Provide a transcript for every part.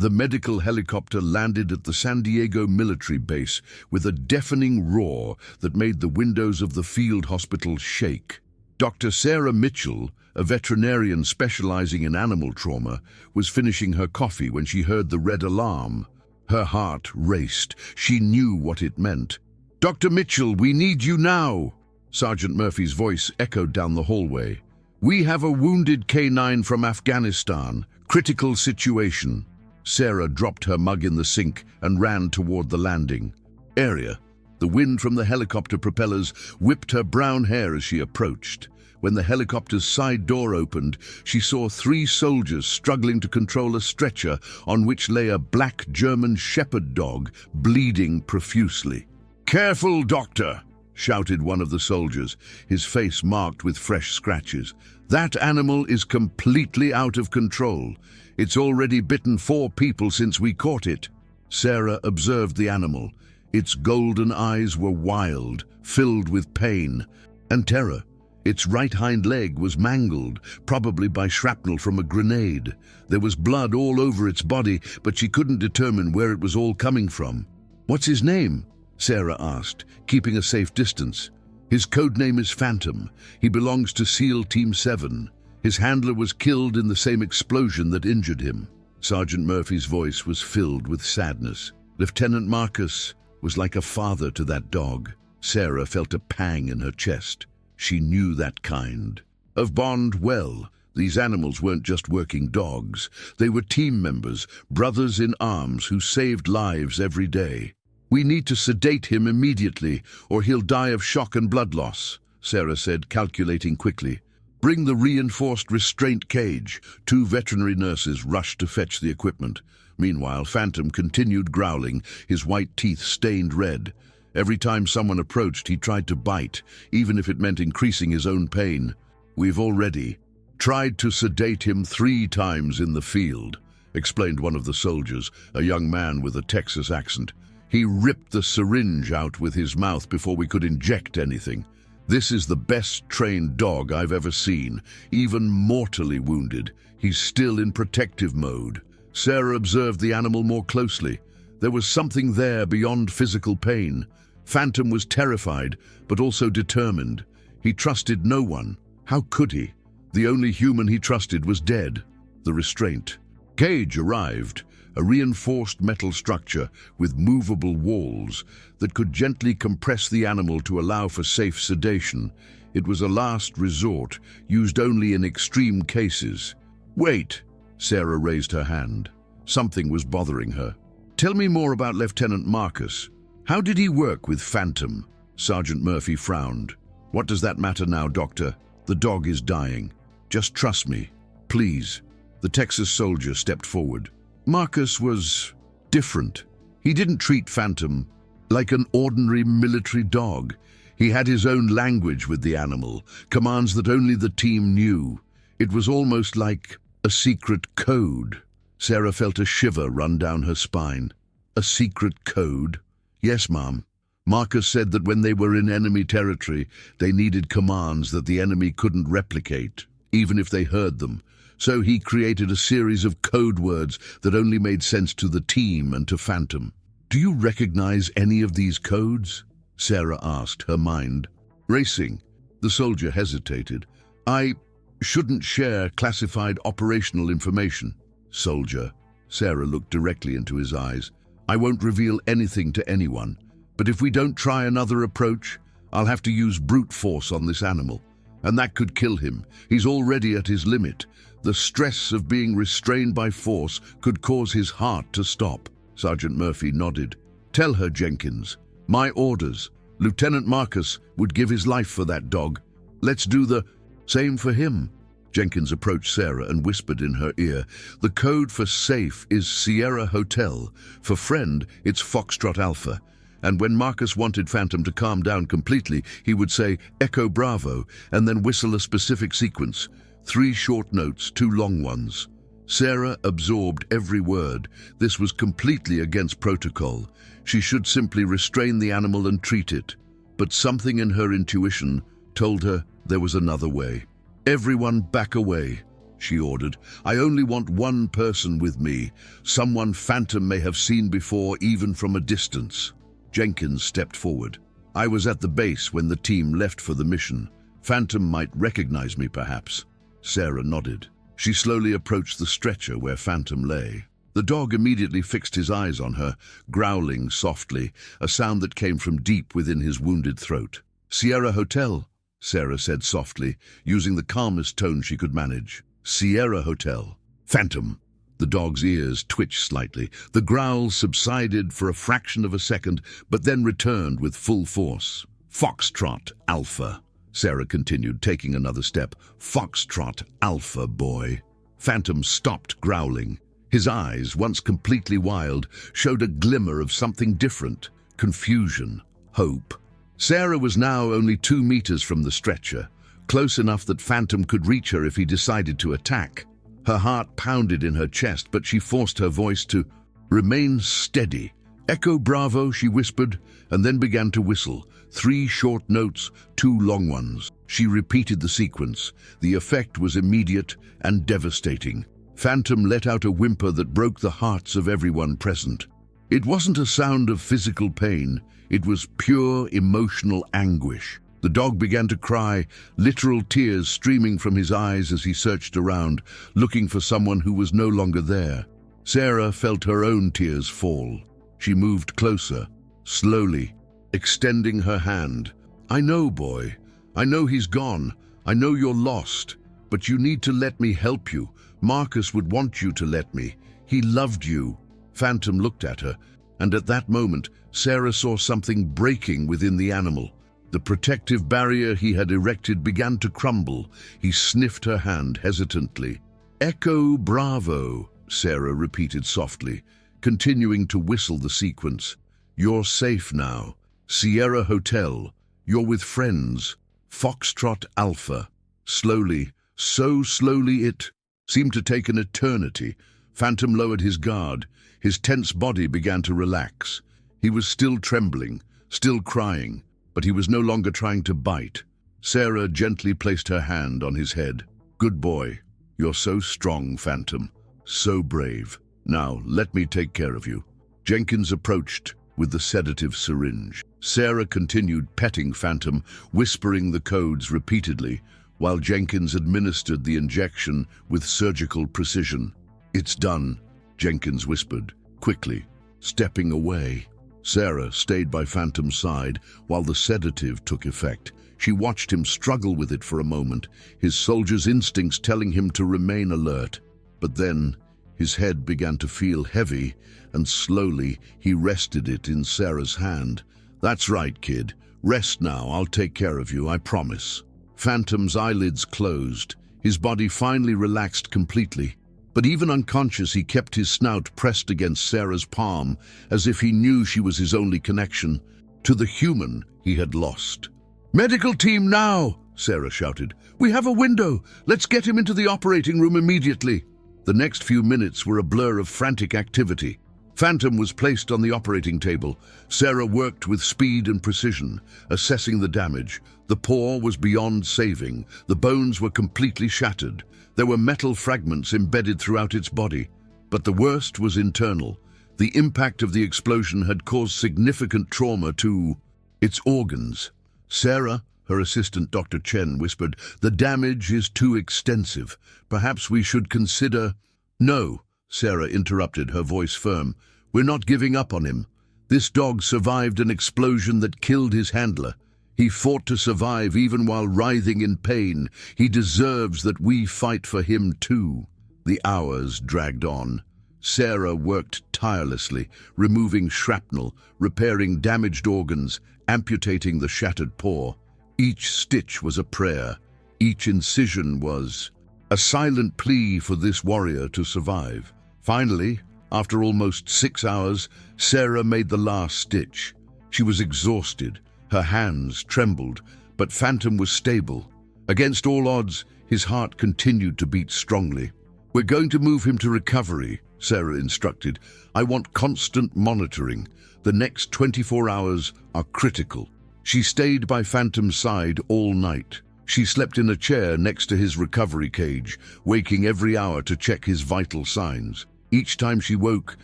The medical helicopter landed at the San Diego military base with a deafening roar that made the windows of the field hospital shake. Dr. Sarah Mitchell, a veterinarian specializing in animal trauma, was finishing her coffee when she heard the red alarm. Her heart raced. She knew what it meant. "Dr. Mitchell, we need you now!" Sergeant Murphy's voice echoed down the hallway. "We have a wounded canine from Afghanistan. Critical situation." Sarah dropped her mug in the sink and ran toward the landing area. The wind from the helicopter propellers whipped her brown hair as she approached. When the helicopter's side door opened, she saw 3 soldiers struggling to control a stretcher on which lay a black German shepherd dog, bleeding profusely. "Careful, doctor!" shouted one of the soldiers, his face marked with fresh scratches. "That animal is completely out of control. It's already bitten 4 people since we caught it." Sarah observed the animal. Its golden eyes were wild, filled with pain and terror. Its right hind leg was mangled, probably by shrapnel from a grenade. There was blood all over its body, but she couldn't determine where it was all coming from. "What's his name?" Sarah asked, keeping a safe distance. "His code name is Phantom. He belongs to SEAL Team 7. His handler was killed in the same explosion that injured him." Sergeant Murphy's voice was filled with sadness. Lieutenant Marcus was like a father to that dog. Sarah felt a pang in her chest. She knew that kind of bond well. These animals weren't just working dogs. They were team members, brothers in arms who saved lives every day. "We need to sedate him immediately, or he'll die of shock and blood loss," Sarah said, calculating quickly. "Bring the reinforced restraint cage." 2 veterinary nurses rushed to fetch the equipment. Meanwhile, Phantom continued growling, his white teeth stained red. Every time someone approached, he tried to bite, even if it meant increasing his own pain. "We've already tried to sedate him 3 times in the field," explained one of the soldiers, a young man with a Texas accent. "He ripped the syringe out with his mouth before we could inject anything. This is the best trained dog I've ever seen, even mortally wounded. He's still in protective mode." Sarah observed the animal more closely. There was something there beyond physical pain. Phantom was terrified, but also determined. He trusted no one. How could he? The only human he trusted was dead. The restraint cage arrived, a reinforced metal structure with movable walls that could gently compress the animal to allow for safe sedation. It was a last resort, used only in extreme cases. "Wait!" Sarah raised her hand. Something was bothering her. "Tell me more about Lieutenant Marcus. How did he work with Phantom?" Sergeant Murphy frowned. "What does that matter now, Doctor? The dog is dying. Just trust me, please." The Texas soldier stepped forward. "Marcus was different. He didn't treat Phantom like an ordinary military dog. He had his own language with the animal, commands that only the team knew. It was almost like a secret code." Sarah felt a shiver run down her spine. "A secret code?" "Yes, Mom. Marcus said that when they were in enemy territory, they needed commands that the enemy couldn't replicate, even if they heard them. So he created a series of code words that only made sense to the team and to Phantom." "Do you recognize any of these codes?" Sarah asked, her mind racing. The soldier hesitated. "I shouldn't share classified operational information." "Soldier," Sarah looked directly into his eyes, "I won't reveal anything to anyone. But if we don't try another approach, I'll have to use brute force on this animal. And that could kill him. He's already at his limit. The stress of being restrained by force could cause his heart to stop." Sergeant Murphy nodded. "Tell her, Jenkins. My orders. Lieutenant Marcus would give his life for that dog. Let's do the same for him." Jenkins approached Sarah and whispered in her ear, "The code for safe is Sierra Hotel. For friend, it's Foxtrot Alpha. And when Marcus wanted Phantom to calm down completely, he would say, 'Echo Bravo,' and then whistle a specific sequence. 3 short notes, 2 long ones." Sarah absorbed every word. This was completely against protocol. She should simply restrain the animal and treat it. But something in her intuition told her there was another way. "Everyone back away," she ordered. "I only want one person with me, someone Phantom may have seen before, even from a distance." Jenkins stepped forward. "I was at the base when the team left for the mission. Phantom might recognize me, perhaps." Sarah nodded. She slowly approached the stretcher where Phantom lay. The dog immediately fixed his eyes on her, growling softly, a sound that came from deep within his wounded throat. "Sierra Hotel," Sarah said softly, using the calmest tone she could manage. "Sierra Hotel." "Phantom." The dog's ears twitched slightly. The growl subsided for a fraction of a second, but then returned with full force. "Foxtrot Alpha," Sarah continued, taking another step. "Foxtrot Alpha, boy." Phantom stopped growling. His eyes, once completely wild, showed a glimmer of something different: confusion, hope. Sarah was now only 2 meters from the stretcher, close enough that Phantom could reach her if he decided to attack. Her heart pounded in her chest, but she forced her voice to remain steady. "Echo Bravo," she whispered, and then began to whistle. 3 short notes, 2 long ones. She repeated the sequence. The effect was immediate and devastating. Phantom let out a whimper that broke the hearts of everyone present. It wasn't a sound of physical pain. It was pure emotional anguish. The dog began to cry, literal tears streaming from his eyes as he searched around, looking for someone who was no longer there. Sarah felt her own tears fall. She moved closer, slowly, extending her hand. "I know, boy. I know he's gone. I know you're lost. But you need to let me help you. Marcus would want you to let me. He loved you." Phantom looked at her, and at that moment, Sarah saw something breaking within the animal. The protective barrier he had erected began to crumble. He sniffed her hand hesitantly. "Echo Bravo," Sarah repeated softly, continuing to whistle the sequence. "You're safe now. Sierra Hotel. You're with friends. Foxtrot Alpha." Slowly, so slowly it seemed to take an eternity. Phantom lowered his guard. His tense body began to relax. He was still trembling, still crying, but he was no longer trying to bite. Sarah gently placed her hand on his head. "Good boy. You're so strong, Phantom. So brave. Now, let me take care of you." Jenkins approached with the sedative syringe. Sarah continued petting Phantom, whispering the codes repeatedly, while Jenkins administered the injection with surgical precision. "It's done," Jenkins whispered, quickly, stepping away. Sarah stayed by Phantom's side while the sedative took effect. She watched him struggle with it for a moment, his soldier's instincts telling him to remain alert. But then his head began to feel heavy, and slowly he rested it in Sarah's hand. "That's right, kid. Rest now. I'll take care of you, I promise." Phantom's eyelids closed. His body finally relaxed completely. But even unconscious, he kept his snout pressed against Sarah's palm, as if he knew she was his only connection to the human he had lost. "Medical team now!" Sarah shouted. "We have a window. Let's get him into the operating room immediately." The next few minutes were a blur of frantic activity. Phantom was placed on the operating table. Sarah worked with speed and precision, assessing the damage. The paw was beyond saving. The bones were completely shattered. There were metal fragments embedded throughout its body. But the worst was internal. The impact of the explosion had caused significant trauma to its organs. Sarah, her assistant Dr. Chen, whispered, "The damage is too extensive. Perhaps we should consider—" "No," Sarah interrupted, her voice firm. "We're not giving up on him. This dog survived an explosion that killed his handler. He fought to survive even while writhing in pain. He deserves that we fight for him too." The hours dragged on. Sarah worked tirelessly, removing shrapnel, repairing damaged organs, amputating the shattered paw. Each stitch was a prayer. Each incision was a silent plea for this warrior to survive. Finally, after almost 6 hours, Sarah made the last stitch. She was exhausted. Her hands trembled, but Phantom was stable. Against all odds, his heart continued to beat strongly. "We're going to move him to recovery," Sarah instructed. "I want constant monitoring. The next 24 hours are critical." She stayed by Phantom's side all night, She slept in a chair next to his recovery cage, waking every hour to check his vital signs. Each time she woke,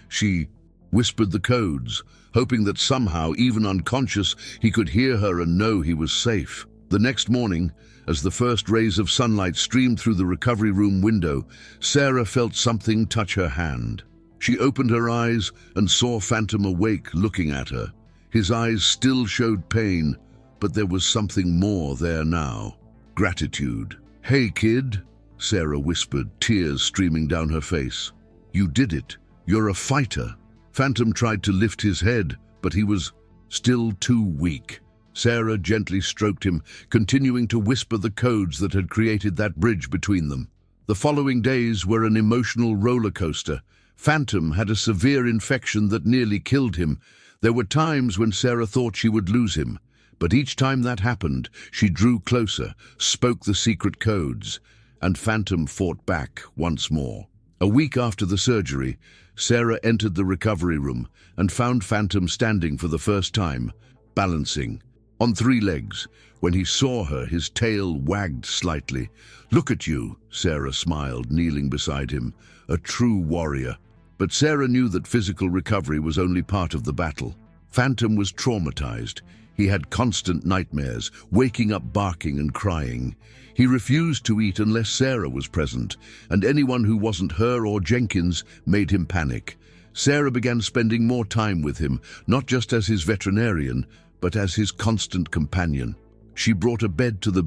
she whispered the codes, hoping that somehow, even unconscious, he could hear her and know he was safe. The next morning, as the first rays of sunlight streamed through the recovery room window, Sarah felt something touch her hand. She opened her eyes and saw Phantom awake, looking at her. His eyes still showed pain, but there was something more there now. Gratitude. "Hey, kid," Sarah whispered, tears streaming down her face. "You did it. You're a fighter." Phantom tried to lift his head, but he was still too weak. Sarah gently stroked him, continuing to whisper the codes that had created that bridge between them. The following days were an emotional roller coaster. Phantom had a severe infection that nearly killed him. There were times when Sarah thought she would lose him, but each time that happened, she drew closer, spoke the secret codes, and Phantom fought back once more. A week after the surgery, Sarah entered the recovery room and found Phantom standing for the first time, balancing on 3 legs. When he saw her, his tail wagged slightly. "Look at you," Sarah smiled, kneeling beside him, a true warrior. But Sarah knew that physical recovery was only part of the battle. Phantom was traumatized. He had constant nightmares, waking up barking and crying. He refused to eat unless Sarah was present, and anyone who wasn't her or Jenkins made him panic. Sarah began spending more time with him, not just as his veterinarian, but as his constant companion. She brought a bed to the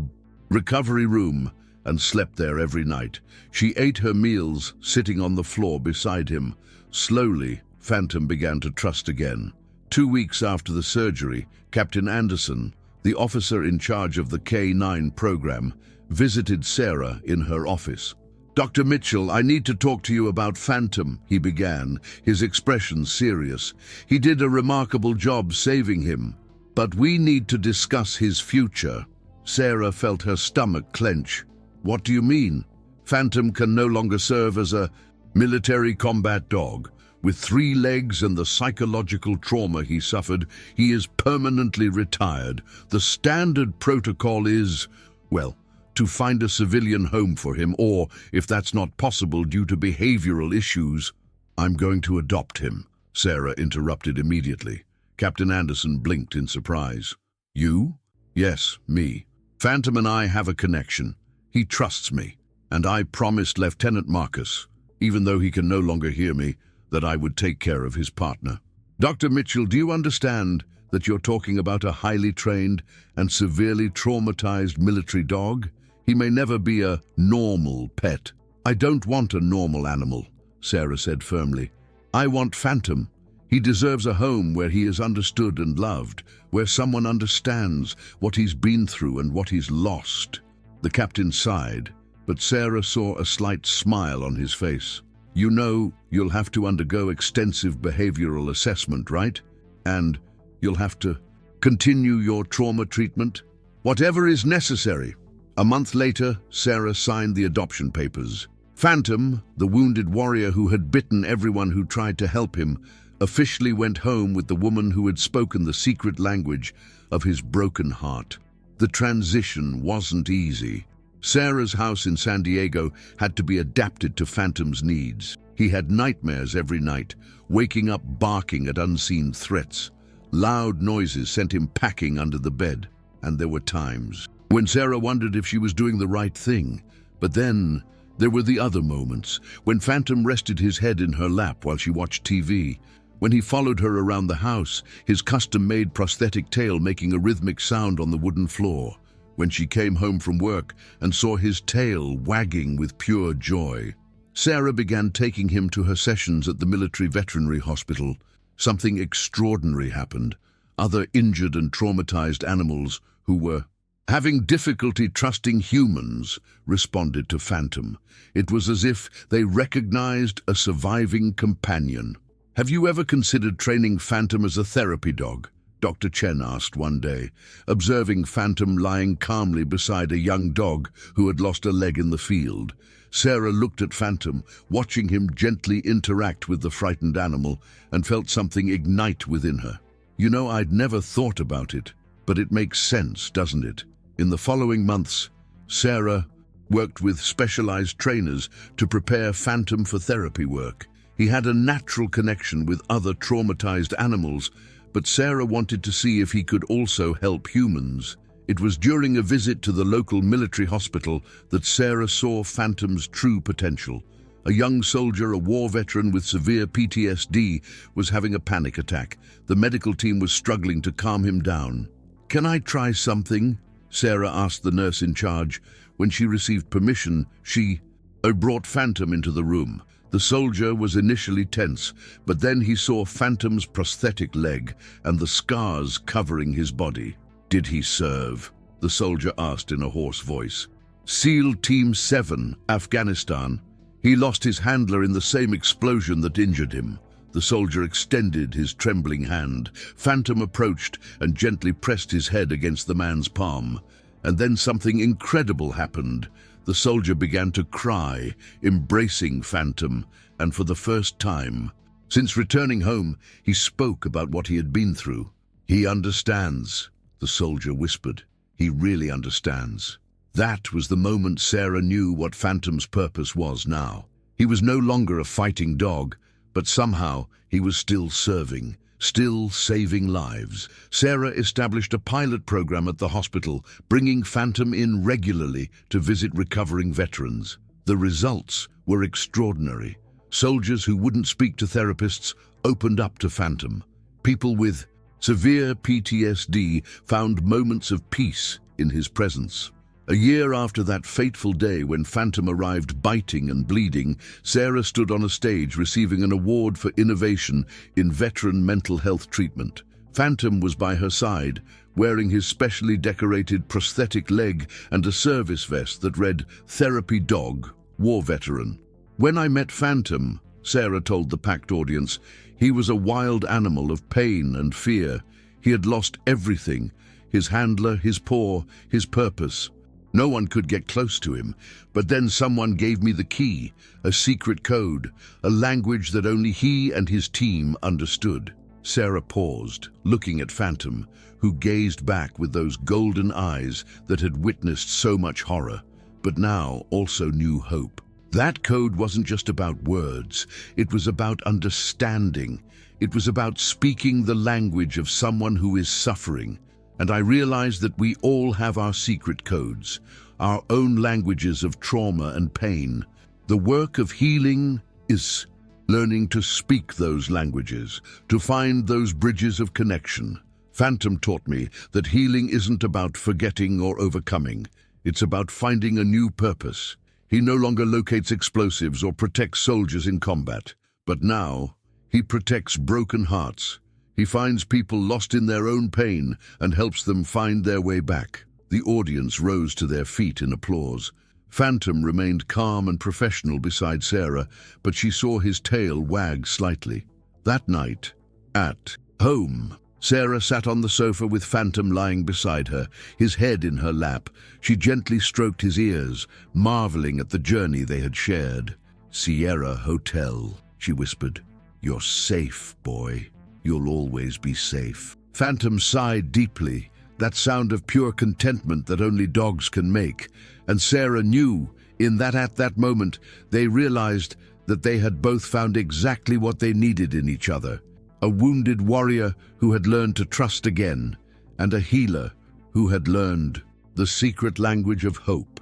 recovery room and slept there every night. She ate her meals sitting on the floor beside him. Slowly, Phantom began to trust again. 2 weeks after the surgery, Captain Anderson, the officer in charge of the K9 program, visited Sarah in her office. "Dr. Mitchell, I need to talk to you about Phantom," he began, his expression serious. "He did a remarkable job saving him, but we need to discuss his future." Sarah felt her stomach clench. "What do you mean? Phantom can no longer serve as a military combat dog. With 3 legs and the psychological trauma he suffered, he is permanently retired. The standard protocol is, well, to find a civilian home for him, or, if that's not possible due to behavioral issues—" "I'm going to adopt him," Sarah interrupted immediately. Captain Anderson blinked in surprise. "You?" "Yes, me. Phantom and I have a connection. He trusts me, and I promised Lieutenant Marcus, even though he can no longer hear me, that I would take care of his partner." "Dr. Mitchell, do you understand that you're talking about a highly trained and severely traumatized military dog? He may never be a normal pet." "I don't want a normal animal," Sarah said firmly. "I want Phantom. He deserves a home where he is understood and loved, where someone understands what he's been through and what he's lost." The captain sighed, but Sarah saw a slight smile on his face. "You know, you'll have to undergo extensive behavioral assessment, right? And you'll have to continue your trauma treatment? Whatever is necessary." A month later, Sarah signed the adoption papers. Phantom, the wounded warrior who had bitten everyone who tried to help him, officially went home with the woman who had spoken the secret language of his broken heart. The transition wasn't easy. Sarah's house in San Diego had to be adapted to Phantom's needs. He had nightmares every night, waking up barking at unseen threats. Loud noises sent him packing under the bed, and there were times when Sarah wondered if she was doing the right thing. But then there were the other moments, when Phantom rested his head in her lap while she watched TV, when he followed her around the house, his custom-made prosthetic tail making a rhythmic sound on the wooden floor, when she came home from work and saw his tail wagging with pure joy. Sarah began taking him to her sessions at the military veterinary hospital. Something extraordinary happened. Other injured and traumatized animals who were having difficulty trusting humans responded to Phantom. It was as if they recognized a surviving companion. "Have you ever considered training Phantom as a therapy dog?" Dr. Chen asked one day, observing Phantom lying calmly beside a young dog who had lost a leg in the field. Sarah looked at Phantom, watching him gently interact with the frightened animal, and felt something ignite within her. "You know, I'd never thought about it, but it makes sense, doesn't it?" In the following months, Sarah worked with specialized trainers to prepare Phantom for therapy work. He had a natural connection with other traumatized animals, but Sarah wanted to see if he could also help humans. It was during a visit to the local military hospital that Sarah saw Phantom's true potential. A young soldier, a war veteran with severe PTSD, was having a panic attack. The medical team was struggling to calm him down. "Can I try something?" Sarah asked the nurse in charge. When she received permission, she brought Phantom into the room. The soldier was initially tense, but then he saw Phantom's prosthetic leg and the scars covering his body. "Did he serve?" the soldier asked in a hoarse voice. "SEAL Team 7, Afghanistan. He lost his handler in the same explosion that injured him." The soldier extended his trembling hand. Phantom approached and gently pressed his head against the man's palm. And then something incredible happened. The soldier began to cry, embracing Phantom, and for the first time since returning home, he spoke about what he had been through. "He understands," the soldier whispered. "He really understands." That was the moment Sarah knew what Phantom's purpose was now. He was no longer a fighting dog, but somehow he was still serving, still saving lives. Sarah established a pilot program at the hospital, bringing Phantom in regularly to visit recovering veterans. The results were extraordinary. Soldiers who wouldn't speak to therapists opened up to Phantom. People with severe PTSD found moments of peace in his presence. A year after that fateful day when Phantom arrived biting and bleeding, Sarah stood on a stage receiving an award for innovation in veteran mental health treatment. Phantom was by her side, wearing his specially decorated prosthetic leg and a service vest that read "Therapy Dog, War Veteran." "When I met Phantom," Sarah told the packed audience, "he was a wild animal of pain and fear. He had lost everything: his handler, his paw, his purpose. No one could get close to him, but then someone gave me the key, a secret code, a language that only he and his team understood." Sarah paused, looking at Phantom, who gazed back with those golden eyes that had witnessed so much horror, but now also knew hope. That code wasn't just about words, it was about understanding. It was about speaking the language of someone who is suffering. And I realized that we all have our secret codes, our own languages of trauma and pain. The work of healing is learning to speak those languages, to find those bridges of connection. Phantom taught me that healing isn't about forgetting or overcoming. It's about finding a new purpose. He no longer locates explosives or protects soldiers in combat, but now he protects broken hearts. He finds people lost in their own pain and helps them find their way back. The audience rose to their feet in applause. Phantom remained calm and professional beside Sarah, but she saw his tail wag slightly. That night, at home, Sarah sat on the sofa with Phantom lying beside her, his head in her lap. She gently stroked his ears, marveling at the journey they had shared. "Sierra Hotel," she whispered. "You're safe, boy. You'll always be safe." Phantom sighed deeply, that sound of pure contentment that only dogs can make, and Sarah knew at that moment they realized that they had both found exactly what they needed in each other: a wounded warrior who had learned to trust again, and a healer who had learned the secret language of hope.